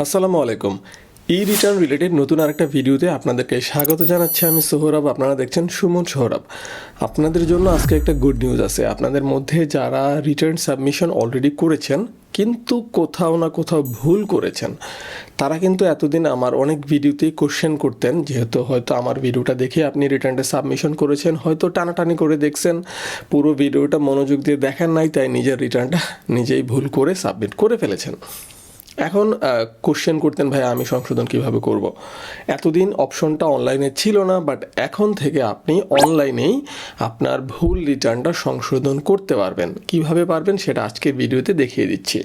আসসালামু আলাইকুম। ই return related নতুন আরেকটা ভিডিওতে আপনাদেরকে স্বাগত জানাচ্ছি। আমি সোহরাব, আপনারা দেখছেন সুমন সোহরাব। আপনাদের জন্য আজকে একটা গুড নিউজ আছে। আপনাদের মধ্যে যারা রিটার্ন সাবমিশন অলরেডি করেছেন কিন্তু কোথাও না কোথাও ভুল করেছেন, তারা কিন্তু এতদিন আমার অনেক ভিডিওতেই কোশ্চেন করতেন, যেহেতু হয়তো আমার ভিডিওটা দেখে আপনি রিটার্নটা সাবমিশন করেছেন, হয়তো টানাটানি করে দেখছেন, পুরো ভিডিওটা মনোযোগ দিয়ে দেখেন নাই, তাই নিজের রিটার্নটা নিজেই ভুল করে সাবমিট করে ফেলেছেন। এখন কোশ্চেন করতেন, ভাই আমি সংশোধন কিভাবে করব। এতদিন অপশনটা অনলাইনে ছিল না, বাট এখন থেকে আপনি অনলাইনেই আপনার ভুল রিটার্নটা সংশোধন করতে পারবেন। কিভাবে পারবেন সেটা আজকের ভিডিওতে দেখিয়ে দিচ্ছি।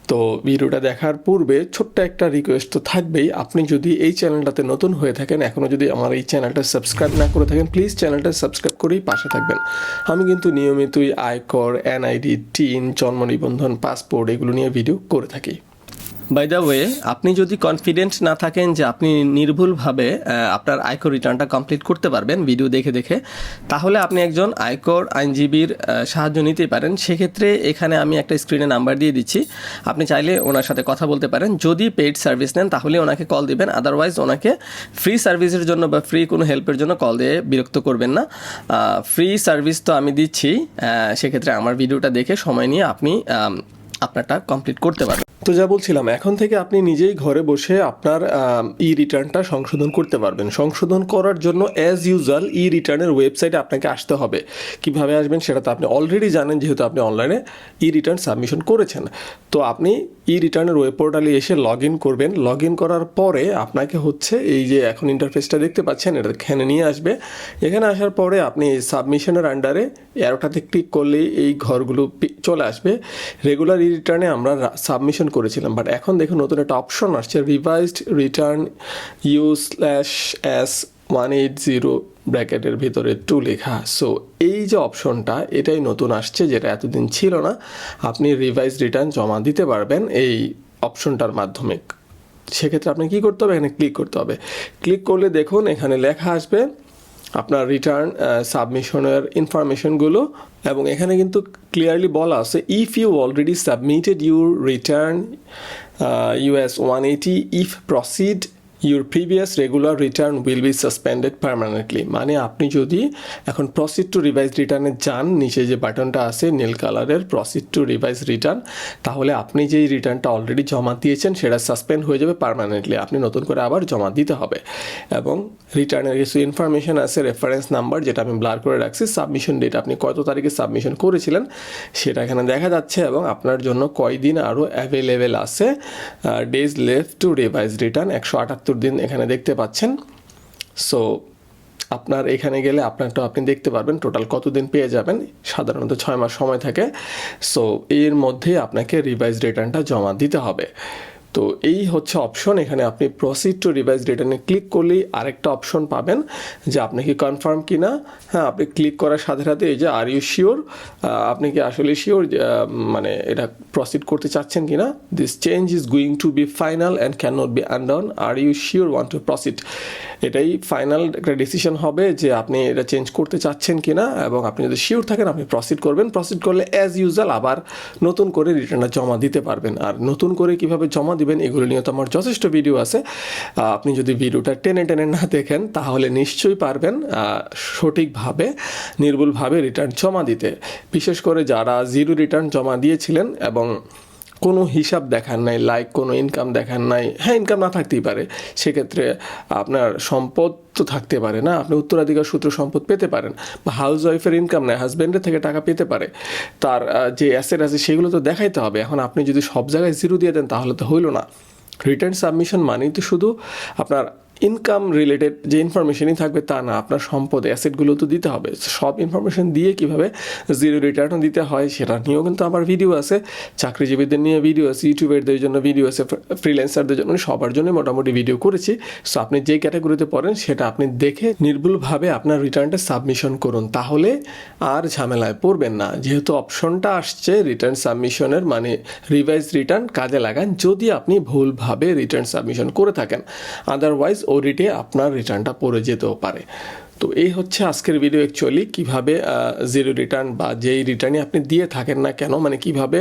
তো ভিডিওটা দেখার পূর্বে ছোট্ট একটা রিকোয়েস্ট তো থাকবেই। আপনি যদি এই চ্যানেলটাতে নতুন হয়ে থাকেন, এখনও যদি আমার এই চ্যানেলটা সাবস্ক্রাইব না করে থাকেন, প্লিজ চ্যানেলটা সাবস্ক্রাইব করেই পাশে থাকবেন। আমি কিন্তু নিয়মিতই আয়কর, এনআইডি, টিন, জন্ম নিবন্ধন, পাসপোর্ট এগুলো নিয়ে ভিডিও করে থাকি। বাই দ্য ওয়ে, আপনি যদি কনফিডেন্ট না থাকেন যে আপনি নির্ভুলভাবে আপনার আয়কর রিটার্নটা কমপ্লিট করতে পারবেন ভিডিও দেখে দেখে, তাহলে আপনি একজন আয়কর আইনজীবীর সাহায্য নিতে পারেন। সেক্ষেত্রে এখানে আমি একটা স্ক্রিনে নাম্বার দিয়ে দিচ্ছি, আপনি চাইলে ওনার সাথে কথা বলতে পারেন। যদি পেইড সার্ভিস নেন তাহলে ওনাকে কল দিবেন, আদারওয়াইজ ওনাকে ফ্রি সার্ভিসের জন্য বা ফ্রি কোনো হেল্পের জন্য কল দিয়ে বিরক্ত করবেন না। ফ্রি সার্ভিস তো আমি দিচ্ছি, সেক্ষেত্রে আমার ভিডিওটা দেখে সময় নিয়ে আপনি আপনারটা কমপ্লিট করতে পারবেন। তো যা বলছিলাম, এখন থেকে আপনি নিজেই ঘরে বসে আপনার ই রিটার্নটা সংশোধন করতে পারবেন। সংশোধন করার জন্য অ্যাজ ইউজুয়াল ই রিটার্নের ওয়েবসাইটে আপনাকে আসতে হবে। কিভাবে আসবেন সেটা তো আপনি অলরেডি জানেন, যেহেতু আপনি অনলাইনে ই রিটার্ন সাবমিশন করেছেন। তো আপনি ই রিটার্নের ওয়েব পোর্টালে এসে লগ ইন করবেন। লগ ইন করার পরে আপনাকে হচ্ছে এই যে এখন ইন্টারফেসটা দেখতে পাচ্ছেন, এটা এখানে নিয়ে আসবে। এখানে আসার পরে আপনি সাবমিশনের আন্ডারে অ্যারোটাতে ক্লিক করলেই এই ঘরগুলো চলে আসবে। রেগুলার ই রিটার্নে আমরা সাবমিশন করেছিলাম, বাট এখন দেখুন নতুন একটা অপশন আসছে, রিভাইজড রিটার্ন U/S 180 ব্র্যাকেটের ভিতরে 2 লেখা। সো এই যে অপশনটা, এটাই নতুন আসছে, যেটা এতদিন ছিল না। আপনি রিভাইজ রিটার্ন জমা দিতে পারবেন এই অপশনটার মাধ্যমে। সেক্ষেত্রে আপনি কী করতে হবে, এখানে ক্লিক করতে হবে। ক্লিক করলে দেখুন এখানে লেখা আসবে আপনার রিটার্ন সাবমিশনের ইনফরমেশনগুলো, এবং এখানে কিন্তু ক্লিয়ারলি বলা আছে, if you already submitted your return US 180, if proceed your previous regular return will be suspended permanently. মানে আপনি যদি এখন প্রসিড টু রিভাইজ রিটার্নে যান, নিচে যে বাটনটা আছে নীল কালারের প্রসিড টু রিভাইজ রিটার্ন, তাহলে আপনি যেই রিটার্নটা অলরেডি জমা দিয়েছেন সেটা সাসপেন্ড হয়ে যাবে পারমানেন্টলি। আপনি নতুন করে আবার জমা দিতে হবে। এবং রিটার্নের কিছু ইনফরমেশন আছে, রেফারেন্স নাম্বার, যেটা আমি ব্লার করে রাখছি, সাবমিশন ডেট, আপনি কত তারিখে সাবমিশন করেছিলেন সেটা এখানে দেখা যাচ্ছে, এবং আপনার জন্য কয়দিন আরও অ্যাভেলেবেল আছে। Days left to revise return 178 দিন এখানে দেখতে পাচ্ছেন। সো আপনার এখানে গেলে আপনারটা আপনি দেখতে পারবেন টোটাল কতদিন পেয়ে যাবেন। সাধারণত 6 মাস সময় থাকে। সো এর মধ্যে আপনাকে রিভাইজ রিটার্নটা জমা দিতে হবে। তো এই হচ্ছে অপশন। এখানে আপনি প্রসিড টু রিভাইজ রিটার্নে ক্লিক করলেই আরেকটা অপশন পাবেন যে আপনি কি কনফার্ম কি না। হ্যাঁ, আপনি ক্লিক করার সাথে সাথে এই যে আর ইউ শিওর, আপনি কি আসলে শিওর মানে এটা প্রসিড করতে চাচ্ছেন কি না। This change is going to be final and can not be undone, are you sure want to proceed. এটাই ফাইনাল একটা ডিসিশন হবে যে আপনি এটা চেঞ্জ করতে চাচ্ছেন কি না, এবং আপনি যদি শিওর থাকেন আপনি প্রসিড করবেন। প্রসিড করলে অ্যাজ ইউজুয়াল আবার নতুন করে রিটার্নটা জমা দিতে পারবেন। আর নতুন করে কীভাবে জমা দিবেন এগুলো নিয়ে তো আমার যথেষ্ট ভিডিও আছে। আপনি যদি ভিডিওটা টেনে টেনে না দেখেন তাহলে নিশ্চয়ই পারবেন সঠিকভাবে নির্ভুলভাবে রিটার্ন জমা দিতে। বিশেষ করে যারা জিরো রিটার্ন জমা দিয়েছিলেন এবং কোনো হিসাব দেখান নাই, লাইক কোনো ইনকাম দেখান নাই, হ্যাঁ ইনকাম না থাকতেই পারে, সেক্ষেত্রে আপনার সম্পদ তো থাকতে পারে না, আপনি উত্তরাধিকার সূত্র সম্পদ পেতে পারেন, বা হাউস ওয়াইফের ইনকাম নেই, হাজব্যান্ডের থেকে টাকা পেতে পারে, তার যে অ্যাসেট আছে সেগুলো তো দেখাইতে হবে। এখন আপনি যদি সব জায়গায় জিরো দিয়ে দেন তাহলে তো হইল না। রিটার্ন সাবমিশন মানেই তো শুধু আপনার ইনকাম রিলেটেড যে ইনফরমেশনই থাকবে তা না, আপনার সম্পদ অ্যাসেটগুলো তো দিতে হবে। সব ইনফরমেশন দিয়ে কীভাবে জিরো রিটার্নও দিতে হয় সেটা নিয়েও কিন্তু আমার ভিডিও আছে। চাকরিজীবীদের নিয়ে ভিডিও আছে, ইউটিউবারদের জন্য ভিডিও আছে, ফ্রিল্যান্সারদের জন্য, সবার জন্য মোটামুটি ভিডিও করেছি। সো আপনি যে ক্যাটাগরিতে পড়েন সেটা আপনি দেখে নির্ভুলভাবে আপনার রিটার্নটা সাবমিশন করুন, তাহলে আর ঝামেলায় পড়বেন না। যেহেতু অপশনটা আসছে রিটার্ন সাবমিশনের, মানে রিভাইজ রিটার্ন কাজে লাগান যদি আপনি ভুলভাবে রিটার্ন সাবমিশন করে থাকেন, আদারওয়াইজ অডিটে আপনার রিটার্নটা পড়ে যেতেও পারে। তো এই হচ্ছে আজকের ভিডিও অ্যাকচুয়ালি কীভাবে জিরো রিটার্ন বা যেই রিটার্নই আপনি দিয়ে থাকেন না কেন, মানে কিভাবে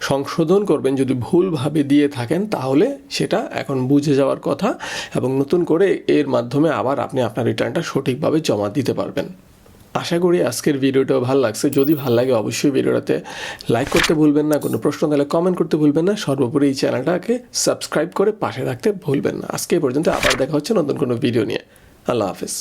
সংশোধন করবেন যদি ভুলভাবে দিয়ে থাকেন, তাহলে সেটা এখন বুঝে যাওয়ার কথা এবং নতুন করে এর মাধ্যমে আবার আপনি আপনার রিটার্নটা সঠিকভাবে জমা দিতে পারবেন। আশা করি আজকের ভিডিওটাও ভালো লাগছে। যদি ভালো লাগে অবশ্যই ভিডিওটাতে লাইক করতে ভুলবেন না, কোনো প্রশ্ন তাহলে কমেন্ট করতে ভুলবেন না, সর্বোপরি এই চ্যানেলটাকে সাবস্ক্রাইব করে পাশে রাখতে ভুলবেন না। আজকে এই পর্যন্ত, আবার দেখা হচ্ছে নতুন কোনো ভিডিও নিয়ে। আল্লাহ হাফেজ।